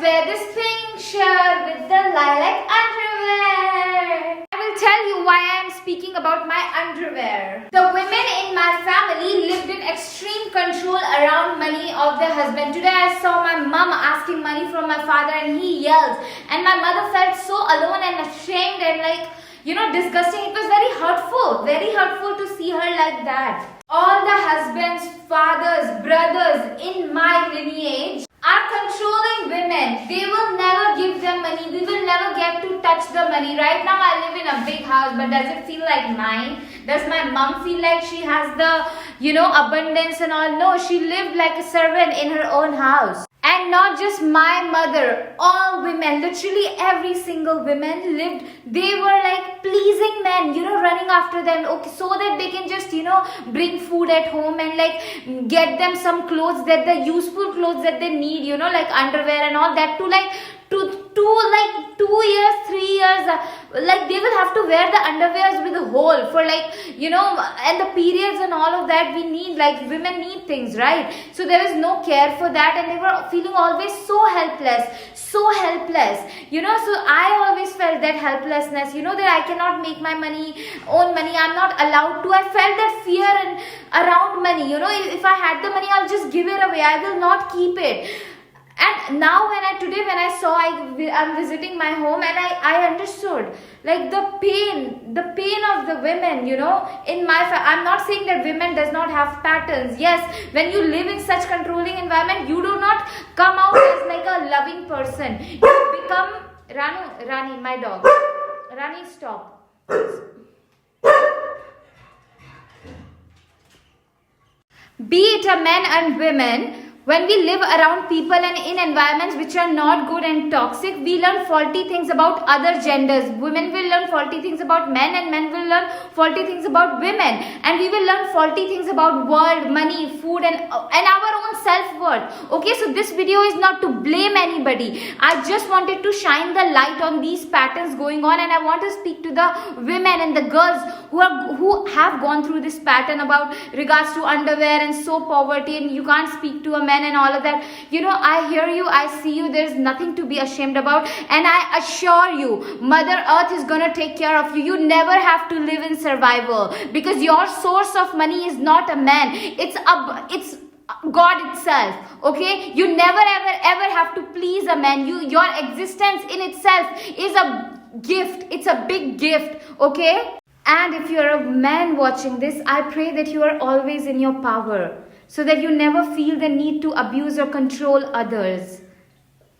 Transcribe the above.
wear this pink shirt with the lilac underwear. I will tell you why I am speaking about my underwear. The women in my family lived in extreme control around money of their husband. Today I saw my mom asking money from my father and he yelled. And my mother felt so alone and ashamed and disgusting. It was very hurtful to see her like that. All the husbands, fathers, brothers in my lineage are controlling women. They will never give them money. We will never get to touch the money. Right now I live in a big house, but does it feel like mine? Does my mom feel like she has the, abundance and all? No, she lived like a servant in her own house. And not just my mother, all women, literally every single woman lived, they were like pleasing men, running after them, okay, so that they can just, bring food at home and like get them some clothes that the useful clothes that they need, like underwear and all that, to 2 years, 3 years, like they will have to wear the underwears with a hole for and the periods and all of that we need, like women need things, right? So there is no care for that and they were feeling always so helpless. So I always felt that helplessness, that I cannot make my own money, I'm not allowed to. I felt that fear and around money, if I had the money, I'll just give it away, I will not keep it. And now today when I saw I'm visiting my home and I understood like the pain of the women, in my I'm not saying that women does not have patterns. Yes, when you live in such controlling environment, you do not come out as like a loving person. You become Rani, my dog. Rani, stop. Be it a men and women, when we live around people and in environments which are not good and toxic, we learn faulty things about other genders. Women will learn faulty things about men and men will learn faulty things about women. And we will learn faulty things about world, money, food and our own self-worth. Okay, so this video is not to blame anybody. I just wanted to shine the light on these patterns going on, and I want to speak to the women and the girls who have gone through this pattern about regards to underwear and so poverty and you can't speak to a man and all of that. I hear you, I see you, there's nothing to be ashamed about, and I assure you, Mother Earth is gonna take care of you. You never have to live in survival because your source of money is not a man, it's God itself. Okay, you never ever have to please a man. Your existence in itself is a gift. It's a big gift. Okay, and if you're a man watching this, I pray that you are always in your power, so that you never feel the need to abuse or control others.